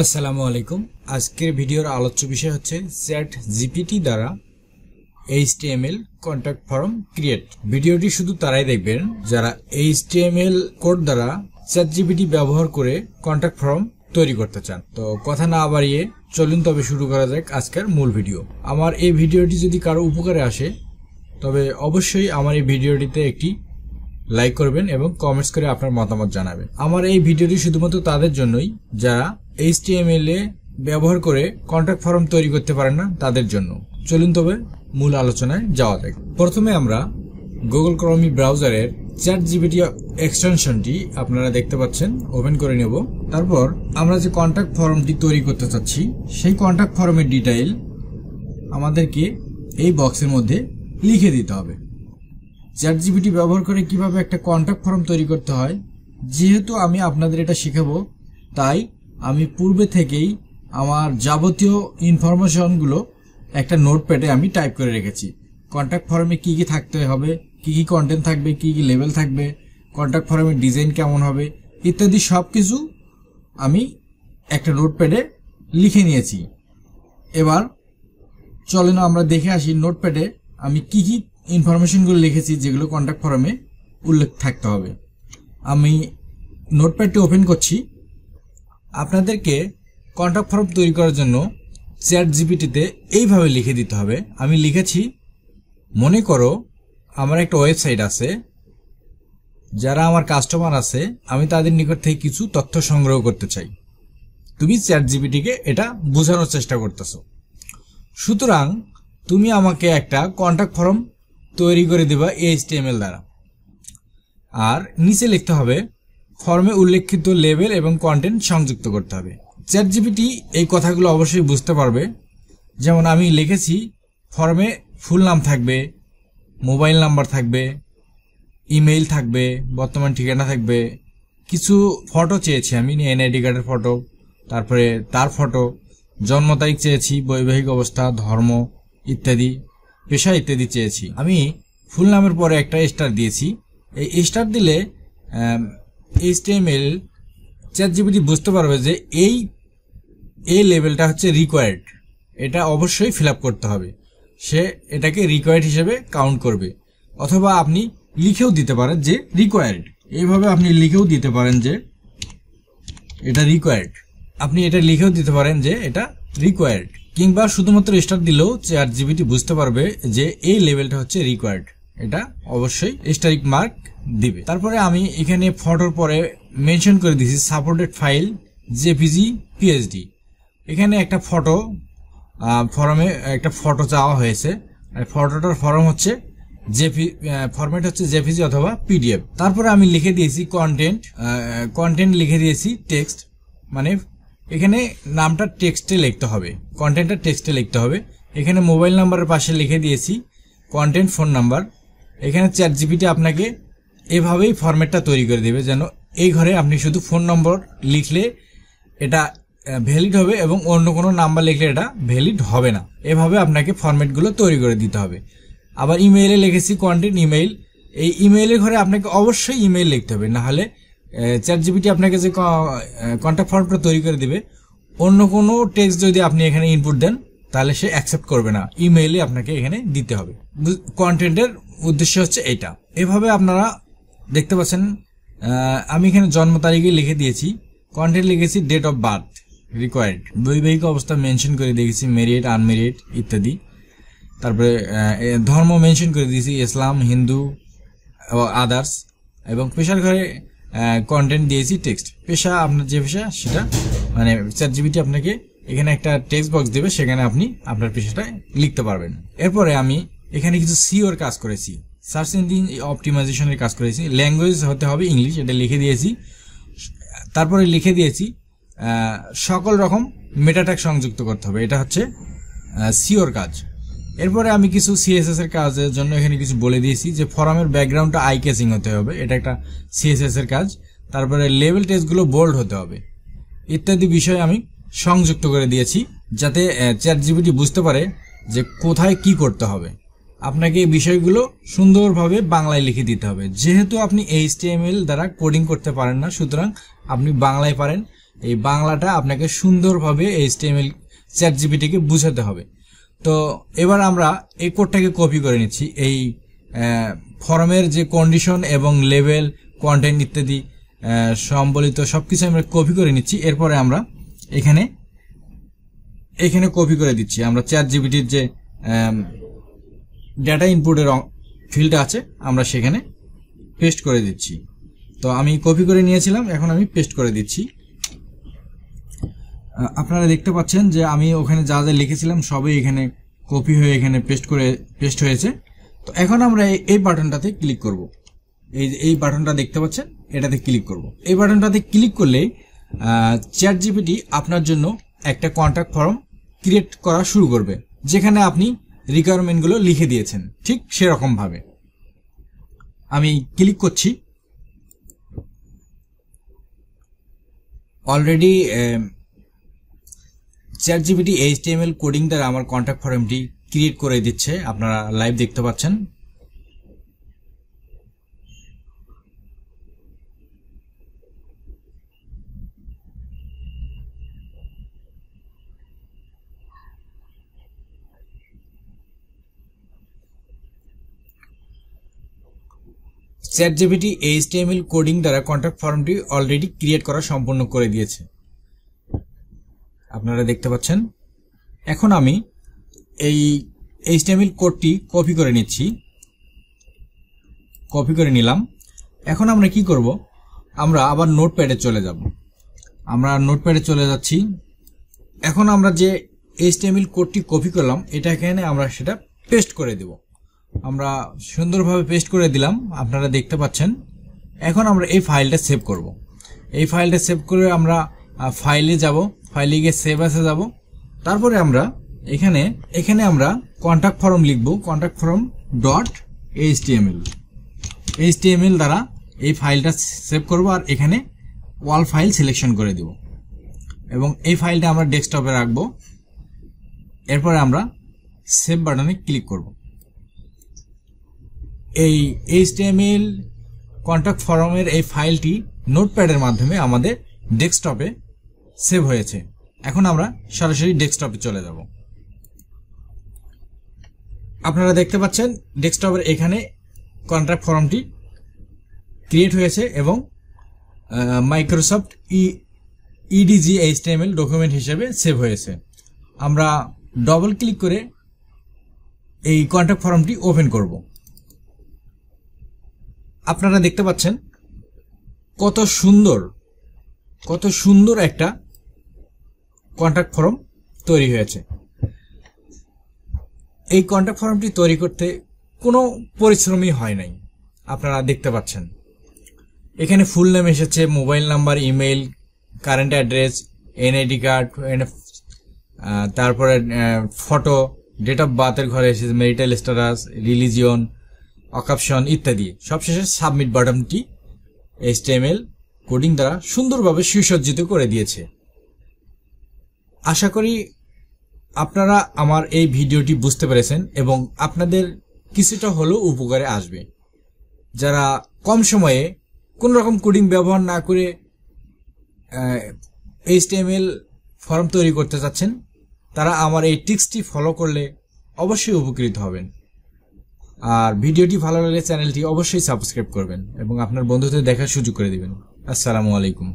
আসসালামু আলাইকুম। আজকের ভিডিওর আলোচ্য বিষয় হচ্ছে চ্যাট জিপিটি দ্বারা এইচটিএমএল কন্ট্যাক্ট ফর্ম ক্রিয়েট। ভিডিওটি শুধু তারাই দেখবেন যারা এইচটিএমএল কোড দ্বারা চ্যাট জিপিটি ব্যবহার করে কন্ট্যাক্ট ফর্ম তৈরি করতে চান। তো কথা না বাড়িয়ে চলুন তবে শুরু করা যাক আজকের মূল ভিডিও। আমার এই ভিডিওটি যদি কারো উপকারে আসে তবে অবশ্যই আমার এই ভিডিওটিতে একটি লাইক করবেন এবং কমেন্টস করে আপনার মতামত জানাবেন। আমার এই ভিডিওটি শুধুমাত্র তাদের জন্যই যারা এইচটিএমএল এ ব্যবহার করে কন্ট্যাক্ট ফর্ম তৈরি করতে পারেন না, তাদের জন্য। চলুন তবে মূল আলোচনায় যাওয়া যাক। প্রথমে আমরা গুগল ক্রোম ব্রাউজারের চ্যাট জিপিটি এক্সটেনশনটি আপনারা দেখতে পাচ্ছেন ওপেন করে নেব। তারপর আমরা যে কন্ট্যাক্ট ফর্মটি তৈরি করতে চাচ্ছি সেই কন্ট্যাক্ট ফর্মের ডিটেইল আমাদেরকে এই বক্সের মধ্যে লিখে দিতে হবে। চ্যাট জিপিটি ব্যবহার করে কিভাবে একটা কন্ট্যাক্ট ফর্ম তৈরি করতে হয়, যেহেতু আমি আপনাদের এটা শেখাবো তাই আমি পূর্বে থেকেই আমার যাবতীয় ইনফরমেশনগুলো একটা নোটপ্যাডে আমি টাইপ করে রেখেছি। কন্ট্যাক্ট ফর্মে কি কি থাকতে হবে, কি কি কন্টেন্ট থাকবে, কি কি লেভেল থাকবে, কন্ট্যাক্ট ফর্মের ডিজাইন কেমন হবে ইত্যাদি সব কিছু আমি একটা নোটপ্যাডে লিখে নিয়েছি। এবার চলেন আমরা দেখে আসি নোটপ্যাডে আমি কি কি ইনফরমেশনগুলো লিখেছি যেগুলো কন্ট্যাক্ট ফর্মে উল্লেখ থাকতে হবে। আমি নোটপ্যাডটি ওপেন করছি। আপনাদেরকে কন্ট্যাক্ট ফর্ম তৈরি করার জন্য চ্যাট জিপিটিতে এইভাবে লিখে দিতে হবে। আমি লিখেছি, মনে করো আমার একটা ওয়েবসাইট আছে, যারা আমার কাস্টমার আছে, আমি তাদের নিকট থেকে কিছু তথ্য সংগ্রহ করতে চাই। তুমি চ্যাট জিপিটিকে এটা বোঝানোর চেষ্টা করতেছো, সুতরাং তুমি আমাকে একটা কন্ট্যাক্ট ফর্ম তৈরি করে দেবা এইচটিএমএল দ্বারা। আর নিচে লিখতে হবে ফর্মে উল্লেখিত লেভেল এবং কন্টেন্ট সংযুক্ত করতে হবে। চ্যাট জিপিটি এই কথাগুলো অবশ্যই বুঝতে পারবে। যেমন আমি লিখেছি ফর্মে ফুল নাম থাকবে, মোবাইল নাম্বার থাকবে, ইমেইল থাকবে, বর্তমান ঠিকানা থাকবে, কিছু ফটো চেয়েছি আমি, এনআইডি কার্ডের ফটো, তারপরে তার ফটো, জন্ম তারিখ চেয়েছি, বৈবাহিক অবস্থা, ধর্ম ইত্যাদি, পেশা ইত্যাদি চেয়েছি। আমি ফুল নামের পরে একটা স্টার দিয়েছি। এই স্টার দিলে এইচটিএমএল চ্যাট জিপিটি বুঝতে পারবে যে এই লেভেলটা হচ্ছে রিকোয়ার্ড, এটা অবশ্যই ফিল আপ করতে হবে। সে এটাকে রিকোয়ার্ড হিসেবে কাউন্ট করবে। অথবা আপনি লিখেও দিতে পারেন যে রিকোয়ার্ড, এইভাবে আপনি লিখেও দিতে পারেন যে এটা রিকোয়ার্ড, আপনি এটা লিখেও দিতে পারেন যে এটা রিকোয়ার্ড, কিংবা শুধুমাত্র স্টার দিলেও চ্যাট জিপিটি বুঝতে পারবে যে এই লেভেলটা হচ্ছে রিকোয়ার্ড, এটা অবশ্যই স্টারিক মার্ক দিবে। তারপরে আমি এখানে ফটোর পরে মেনশন করে দিয়েছি সাপোর্টেড ফাইল জেপিজি পিএসডি। এখানে একটা ফটো ফর্মে একটা ফটো চাওয়া হয়েছে, ফটোটার ফর্ম হচ্ছে ফরম্যাট হচ্ছে জেপিজি অথবা পিডিএফ। তারপরে আমি লিখে দিয়েছি কন্টেন্ট লিখে দিয়েছি টেক্সট, মানে এখানে নামটা টেক্সটে লিখতে হবে, কন্টেন্টটা টেক্সটে লিখতে হবে। এখানে মোবাইল নাম্বারের পাশে লিখে দিয়েছি কন্টেন্ট ফোন নাম্বার। এখানে চ্যাট জিপিটি আপনাকে এভাবেই ফরম্যাটটা তৈরি করে দেবে, যেন এই ঘরে আপনি শুধু ফোন নম্বর লিখলে এটা ভ্যালিড হবে এবং অন্য কোনো নাম্বার লিখলে এটা ভ্যালিড হবে না। এভাবে আপনাকে ফরম্যাটগুলো তৈরি করে দিতে হবে। আবার ইমেইলে লিখেছি কন্টেন্ট ইমেইল। এই ইমেইলের ঘরে আপনাকে অবশ্যই ইমেইল লিখতে হবে, না হলে চ্যাট জিপিটি আপনাকে যে কন্ট্যাক্ট ফর্মটা তৈরি করে দিবে, অন্য কোনো টেক্সট যদি আপনি এখানে ইনপুট দেন তাহলে সে অ্যাকসেপ্ট করবে না, ইমেইলে আপনাকে এখানে দিতে হবে। কন্টেন্টের উদ্দেশ্য হচ্ছে এটা। এভাবে আপনারা দেখতে পাচ্ছেন আমি এখানে জন্ম তারিখে লিখে দিয়েছি, কন্টেন্ট লিখেছি ডেট অফ বার্থ রিকোয়ার্ড, বৈবাহিক অবস্থা মেনশন করে দিয়েছি মেরিড আনমেরিড ইত্যাদি। তারপরে ধর্ম মেনশন করে দিয়েছি ইসলাম, হিন্দু, আদার্স। এবং পেশার ঘরে কন্টেন্ট দিয়েছি টেক্সট, পেশা আপনার যে পেশা সেটা, মানে চ্যাট জিপিটি আপনাকে এখানে একটা টেক্সট বক্স দেবে, সেখানে আপনি আপনার পেশাটা লিখতে পারবেন। এরপরে আমি এখানে কিছু সিওর কাজ করেছি, সার্চ ইঞ্জিন অপটিমাইজেশনের কাজ করেছি। ল্যাঙ্গুয়েজ হতে হবে ইংলিশ, এটা লিখে দিয়েছি। তারপরে লিখে দিয়েছি সকল রকম মেটাট্যাগ সংযুক্ত করতে হবে, এটা হচ্ছে সিওর কাজ। এরপরে আমি কিছু সিএসএস এর কাজের জন্য এখানে কিছু বলে দিয়েছি যে ফর্মের ব্যাকগ্রাউন্ডটা আই ক্যাচিং হতে হবে, এটা একটা সিএসএস এর কাজ। তারপরে লেভেল টেক্সটগুলো বোল্ড হতে হবে ইত্যাদি বিষয় আমি সংযুক্ত করে দিয়েছি, যাতে চ্যাট জিপিটি বুঝতে পারে যে কোথায় কি করতে হবে। আপনাকে এই বিষয়গুলো সুন্দরভাবে বাংলায় লিখে দিতে হবে। যেহেতু আপনি এইচটিএমএল দ্বারা কোডিং করতে পারেন না, সুতরাং আপনি বাংলায় পারেন এই বাংলাটা আপনাকে সুন্দরভাবে HTML চ্যাটজিপিটিকে বুঝাতে হবে। তো এবার আমরা এই কোডটাকে কপি করে নিচ্ছি। এই ফর্মের যে কন্ডিশন এবং লেভেল, কন্টেন্ট ইত্যাদি সম্বলিত সবকিছু আমরা কপি করে নিচ্ছি। এরপরে আমরা এখানে কপি করে দিচ্ছি। আমরা চ্যাটজিপিটির যে ডেটা ইনপুটের ফিল্ড আছে আমরা সেখানে পেস্ট করে দিচ্ছি। তো আমি কপি করে নিয়েছিলাম, এখন আমি পেস্ট করে দিচ্ছি। আপনারা দেখতে পাচ্ছেন যে আমি ওখানে যা যা লিখেছিলাম সবই এখানে কপি হয়ে এখানে পেস্ট হয়েছে। তো এখন আমরা এই বাটনটাতে ক্লিক করব। এই বাটনটা দেখতে পাচ্ছেন, এটাতে ক্লিক করব। এই বাটনটাতে ক্লিক করলে চ্যাটজিপিটি আপনার জন্য একটা কন্ট্যাক্ট ফর্ম ক্রিয়েট করা শুরু করবে, যেখানে আপনি রিকোয়ারমেন্টগুলো লিখে দিয়েছেন ঠিক সেরকম ভাবে। আমি ক্লিক করছি। অলরেডি চ্যাটজিপিটি HTML কোডিং দ্বারা আমার কন্ট্যাক্ট ফর্মটি ক্রিয়েট করে দিচ্ছে, আপনারা লাইভ দেখতে পাচ্ছেন। চ্যাটজিপিটি HTML কোডিং দ্বারা কন্ট্যাক্ট ফর্মটি অলরেডি ক্রিয়েট করা সম্পূর্ণ করে দিয়েছে, আপনারা দেখতে পাচ্ছেন। এখন আমি এই HTML কোডটি কপি করে নিচ্ছি, কপি করে নিলাম। এখন আমরা কি করব, আমরা আবার নোটপ্যাডে চলে যাব। আমরা নোটপ্যাডে চলে যাচ্ছি। এখন আমরা যে HTML কোডটি কপি করলাম এটা এখানে আমরা সেটা পেস্ট করে দেব। আমরা সুন্দরভাবে পেস্ট করে দিলাম, আপনারা দেখতে পাচ্ছেন। এখন আমরা এই ফাইলটা সেভ করব। এই ফাইলটা সেভ করে আমরা ফাইলে যাব, ফাইলে গিয়ে সেভ আসে যাব। তারপরে আমরা এখানে আমরা কন্ট্যাক্ট ফর্ম লিখব, কন্ট্যাক্ট ফর্ম ডট HTML দ্বারা এই ফাইলটা সেভ করব। আর এখানে ওয়াল ফাইল সিলেকশন করে দেব এবং এই ফাইলটা আমরা ডেস্কটপে রাখবো। এরপরে আমরা সেভ বাটনে ক্লিক করব। এই HTML কন্ট্যাক্ট ফর্মের এই ফাইলটি নোটপ্যাডের মাধ্যমে আমাদের ডেস্কটপে সেভ হয়েছে। এখন আমরা সরাসরি ডেস্কটপে চলে যাব। আপনারা দেখতে পাচ্ছেন ডেস্কটপের এখানে কন্ট্যাক্ট ফর্মটি ক্রিয়েট হয়েছে এবং মাইক্রোসফট EDG HTML ডকুমেন্ট হিসেবে সেভ হয়েছে। আমরা ডবল ক্লিক করে এই কন্ট্যাক্ট ফর্মটি ওপেন করব। আপনারা দেখতে পাচ্ছেন কত সুন্দর একটা কন্ট্যাক্ট ফর্ম তৈরি হয়েছে। এই কন্ট্যাক্ট ফর্মটি তৈরি করতে কোনো পরিশ্রমই হয় নাই, আপনারা দেখতে পাচ্ছেন। এখানে ফুল নেম এসেছে, mobile number, email, current address, NID card, তারপরে ফটো, ডেট অফ বার্থের ঘরে এসেছে, ম্যারিটাল স্ট্যাটাস, রিলিজিয়ন, অকাপশন ইত্যাদি। সবশেষে সাবমিট বাটনটি HTML কোডিং দ্বারা সুন্দরভাবে সুসজ্জিত করে দিয়েছে। আশা করি আপনারা আমার এই ভিডিওটি বুঝতে পেরেছেন এবং আপনাদের কিছুটা হলেও উপকারে আসবে। যারা কম সময়ে কোন রকম কোডিং ব্যবহার না করে HTML ফর্ম তৈরি করতে চাচ্ছেন, তারা আমার এই টিপসটি ফলো করলে অবশ্যই উপকৃত হবেন। আর ভিডিওটি ভালো লাগলে চ্যানেলটি অবশ্যই সাবস্ক্রাইব করবেন এবং আপনার বন্ধুদের দেখার সুযোগ করে দিবেন। আসসালামু আলাইকুম।